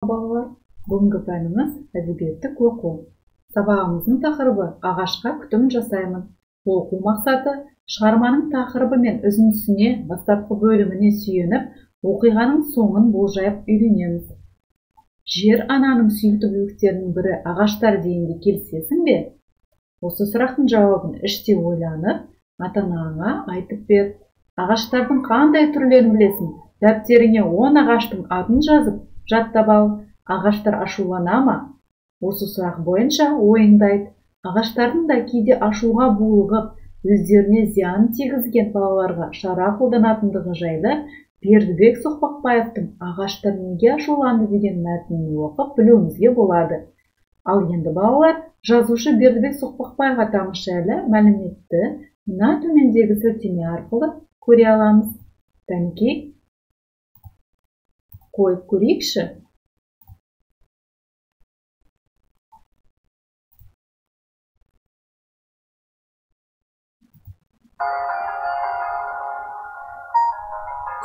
балалар. Бүгінгі пәніміз әдебиеттік оқу. Сабағымыздың тақырыбы ағашқа күтім жасаймын. Оқу мақсаты шығарманың тақырыбы мен үзіндісіне бастапқы бөліміне сүйеніп, оқиғаның соңын болжайып үйренеміз. Жер ананың сүйікті бөліктерінің бірі ағаштар дегенге келісесің бе? Осы сұрақтың жауабын іште ойланып, ата-анаңа айтып бер. Ағаштардың қандай түрлерін білесің? Дәптеріңе 10 ағаштың атын жазып, жаттап ал. Ағаштар ашулана ма? Осы сұрақ бойынша ойыңды айт. Ағаштардың да кейде ашуға булығып, өздеріне зиян тигізген балаларға шара қолданатындығы жайлы Бердібек Соқпақбаевтың «Ағаштар неге ашуланды» деген мәтінін оқып білуімізге болады. Ал енді балалар, жазушы Бердібек Соқпақбаев атамыз жайлы мәліметті мына төмендегі сілтеме арқылы көре аламыз. Тәнекей, қойып көрейікші.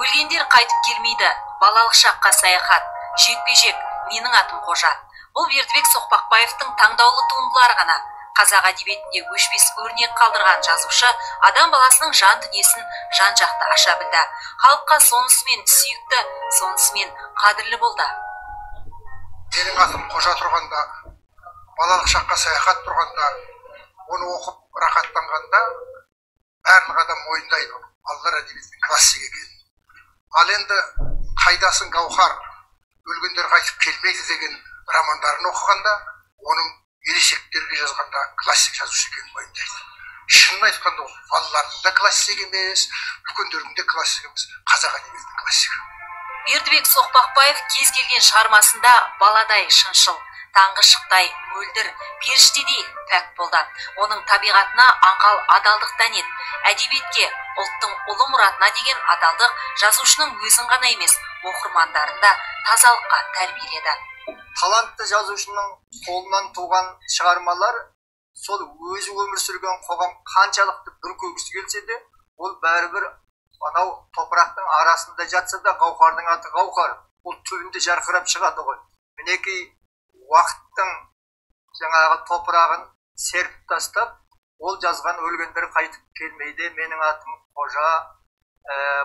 Өлгендер қайтып келмейді, балалық шаққа саяхат, жекпе-жек, менің атым Қожа. Бұл Бердібек Соқпақбаевтың таңдаулы туындылары ғана. Қазақ әдебиетінде өшпес өрнек қалдырған жазушы адам баласының жан дүниесін жан-жақты аша білді. Халыққа сонысымен сүйікті, сонысымен қадірлі болды. Менің атым Қожа тұрғанда, балалық шаққа саяхат тұрғанда, оны оқып рахаттанғанда барлық адам мойындайды, балалар әдебиетінің классик екенін. Ал енді қайдасың гауһар, өлгендер қайтып келмейді деген романдарын оқығанда, оның ересектерге жазғанда классик жазушы екенін мойындайды. Шынын айтқанда, балалардың да классик емес, үлкендердің де классик емес, қазақ әдебиетінің классигі. Бердібек Соқпақбаев кез келген шығармасында баладай шыншыл, таңғы шықтай мөлдір, періштедей пәк болды. Оның табиғатына аңғал адалдық тәнет. Әдебиетке, ұлттың ұлы мұратына деген адалдық жазушының өзін ғана емес, оқырмандарын да тазалыққа тәрбиеледі. Талантты жазушының қолынан туған шығармалар, сол өзі өмір сүрген қоғам қаншалықты бүркөгісі келсе де, ол бәрібір анау топырақтың арасында жатса да, гауһардың аты гауһар, ол түбінде жарқырап шығады ғой. Мінекей уақыттың жаңағы топырағын серпіп тастап, ол жазған өлгендер қайтып келмейді, менің атым Қожа,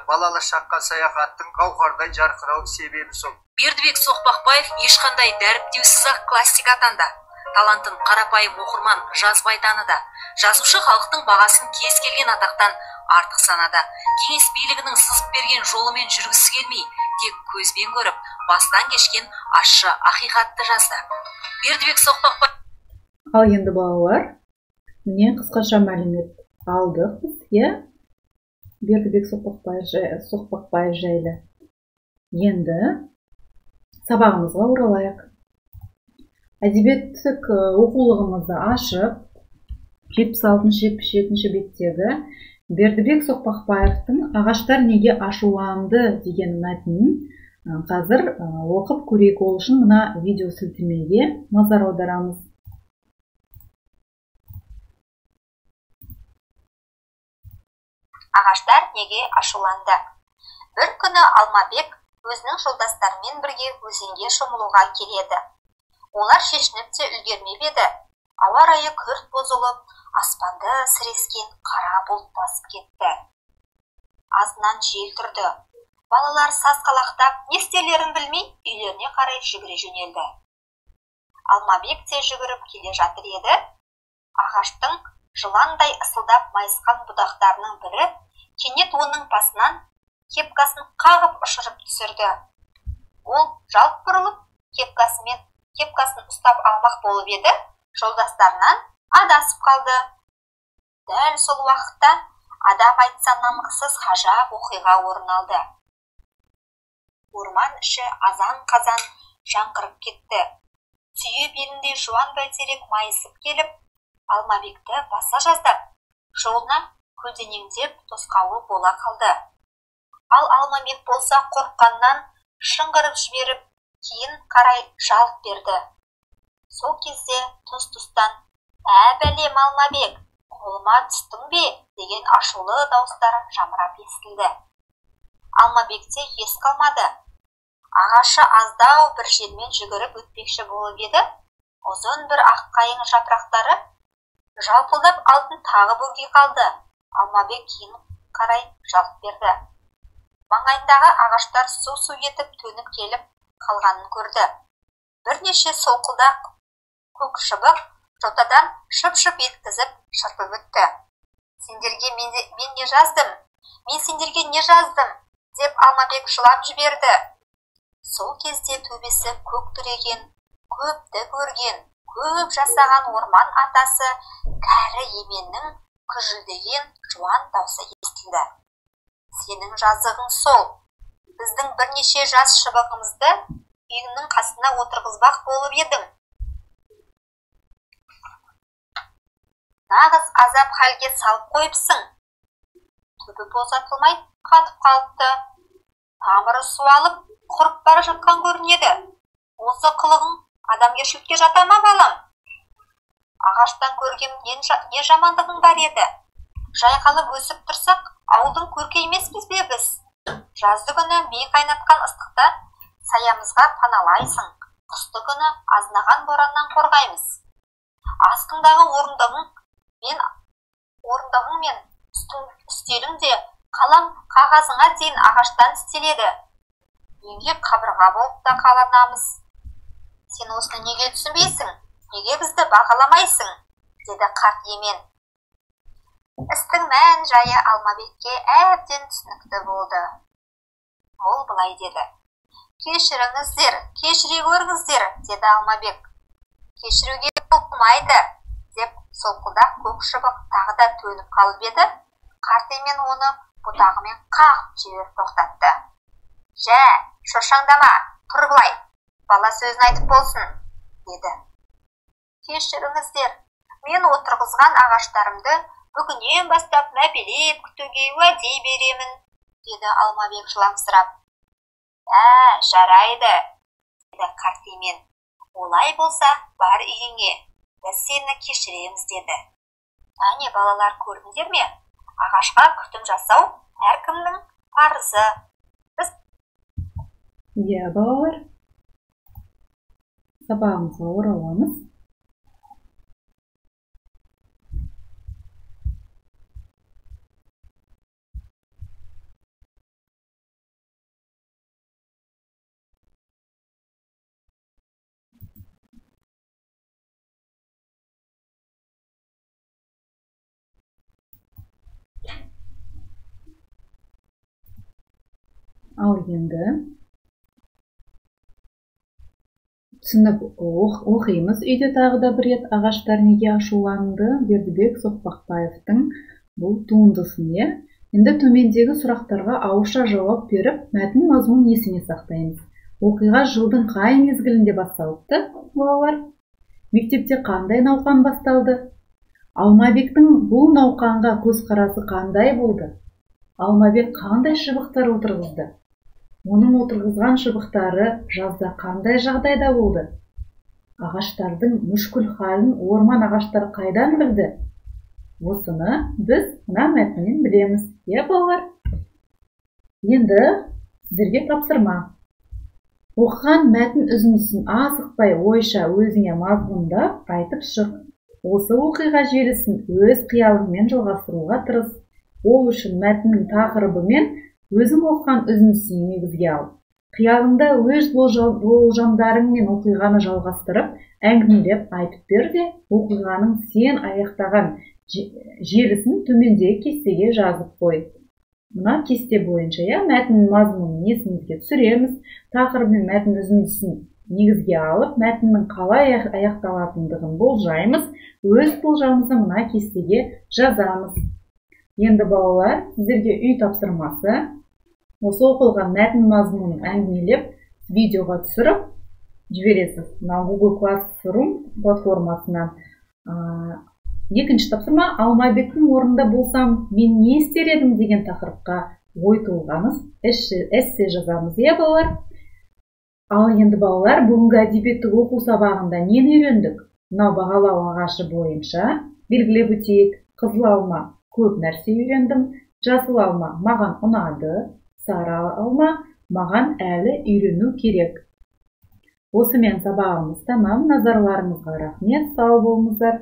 балалық шаққа саяхаттың гауһардай жарқырау себебі сол. Бердібек Соқпақбаев ешқандай дәріптеусіз-ақ классик атанды. Талантын қарапайым оқырман жазбай таныды. Жазушы халықтың бағасын кез келген атақтан артық санады. Кеңес билігінің сызып берген жолымен жүргісі келмей, тек көзбен көріп, бастан кешкен ащы ақиқатты жазды. Бердібек Соқпақбаев. Ал енді балалар, міне қысқаша мәлімет алдық біз, Бердібек Соқпақбаев жайлы. Енді сабағымызға оралайық. Әдебиеттік оқулығымызды ашып, 76-77 беттегі Бердібек Соқпақбаевтың «Ағаштар неге ашуланды» деген мәтінін қазір оқып көрейік. Ол үшін мына видео сілтемеге назар аударамыз. Ағаштар неге ашуланды? Бір күні Алмабек өзінің жолдастарымен бірге өзенге шомылуға келеді. Олар шешініп те үлгермеп еді. Ауа райы күрт бұзылып, аспанды сірескен қара бұлт басып кетті. Азынан жел тұрды. Балалар сасқалақтап, не істерлерін білмей, үйлеріне қарай жүгіре жөнелді. Алмабек те жүгіріп келе жатыр еді. Ағаштың жыландай ысылдап майысқан бұдақтарының бірі кенет оның басынан кепкасын қағып ұшырып түсірді. Ол жалт бұрылып, кепкасын ұстап алмақ болып еді, жолдастарынан адасып қалды. Дәл сол уақытта адам айтса намықсыз ғажап оқиға орын алды. Орман іші азан-қазан жаңғырып кетті. Түйе беліндей жуан бәйтерек майысып келіп, Алмабекті баса жаздап, жолына көлденеңдеп тосқауыл бола қалды. Ал Алмабек болса қорыққаннан шыңғырып жіберіп, кейін қарай жалт берді. Сол кезде тұс-тұстан бәлем Алмабек, қолыма түстің бе деген ашулы дауыстар жамырап естілді. Алмабекте ес қалмады. Ағашы аздау бір жермен жүгіріп өтпекші болып еді, ұзын бір аққайың жапырақтары жалпылдап алтын тағы бөгей қалды. Алмабек кейін қарай жалт берді. Маңайындағы ағаштар су етіп төніп келіп қалғанын көрді. Бірнеше солқылдақ көк шыбық жотадан шып-шып еткізіп шырпып өтті. Сендерге мен не жаздым? Мен сендерге не жаздым? Деп Алмабек жылап жіберді. Сол кезде төбесі көк түреген, көпті көрген, көп жасаған орман атасы кәрі еменнің күжілдеген жуан даусы естілді. Сенің жазығың сол. Біздің бірнеше жас шыбығымызды үйіңнің қасына отырғызбақ болып едім. Нағыз азап халге салып қойыпсың. Түбі босатылмай қатып қалыпты. Тамыры суалып, құрып бара жатқан көрінеді. Осы қылығың адамгершілікке жата ма, балам? Ағаштан көрген не жамандығың бар еді? Жайқалып өсіп тұрсақ, ауылдың көркі емеспіз бе біз? Жазды күні ми қайнатқан ыстықта саямызға паналайсың. Қысты күні азнаған бораннан қорғаймыз. Астыңдағы орындығың мен үстелің де қалам қағазыңа дейін ағаштан істеледі. Үйге қабырға болып та қаланамыз. Сен осыны неге түсінбейсің? Неге бізді бағаламайсың? Деді қарт емен. Істің мән жайы Алмабекке әбден түсінікті болды. Ол былай деді. Кешіріңіздер, кешіре көріңіздер, деді Алмабек. Кешіруге болмайды, деп солқылдақ көк шыбық тағы да төніп қалып еді. Қарт емен оны бұтағымен қағып жіберіп тоқтатты. Жә, шошаңдама, тұр былай, бала сөзін айтып болсын, деді. Кешіріңіздер, мен отырғызған ағаштарымды бүгіннен бастап мәпелеп күтуге уәде беремін, деді Алмабек жыламсырап. Жарайды, деді қарт емен. Олай болса, бар үйіңе, біз сені кешіреміз, деді. Әне, балалар, көрдіңдер ме? Ағашқа күтім жасау әркімнің парызы. Иә, балалар. Сабағымызға ораламыз. Ал енді түсініп оқимыз. Үйде тағы да бір рет ағаштар неге ашуланды? Бердібек Соқпақбаевтың бұл туындысын. Енді төмендегі сұрақтарға ауызша жауап беріп, мәтін мазмұнын есіне сақтаймыз. Оқиға жылдың қай мезгілінде басталыпты, балалар? Мектепте қандай науқан басталды? Алмабектің бұл науқанға көзқарасы қандай болды? Алмабек қандай шыбықтар отырғызды? Оның отырғызған шыбықтары жазда қандай жағдайда болды? Ағаштардың мүшкіл халін орман ағаштары қайдан білді? Осыны біз мына мәтіннен білеміз. Балалар? Енді сіздерге тапсырма. Оқыған мәтін үзіндісін асықпай ойша өзіңе мазмұндап айтып шық. Осы оқиға желісін өз қиялыңмен жалғастыруға тырыс. Ол үшін мәтіннің тақырыбы мен өзің оқыған үзіндісін негізге ал. Қиялыңда өз болжамдарың мен оқиғаны жалғастырып, әңгімелеп айтып бер де, оқиғаның сен аяқтаған желісін төмендегі кестеге жазып қой. Мына кесте бойынша мәтін мазмұнын есімізге түсіреміз, тақырып мен мәтін үзіндісін негізге алып, мәтіннің қалай аяқталатындығын болжаймыз, өз болжамымызды мына кестеге жазамыз. Енді балалар, сіздерге үй тапсырмасы. Осы оқылған мәтін мазмұнын әңгімелеп, видеоға түсіріп жібересіз. Google Classroom платформасынан. Екінші тапсырма, Алмабектің орнында болсам, мен не істер едім деген тақырыпқа ой толғаңыз, эссе жазамыз, балалар? Ал енді балалар, бүгінгі әдебиеттік оқу сабағында нені үйрендік? Мынау бағалау ағашы бойынша белгілеп өтейік. Қызыл алма көп нәрсе үйрендім. Жасыл алма маған ұнады. Сары алма Маған әлі үйрену керек. Осымен сабағымыз тамам. Назарларыңызға рахмет. Сау болыңыздар.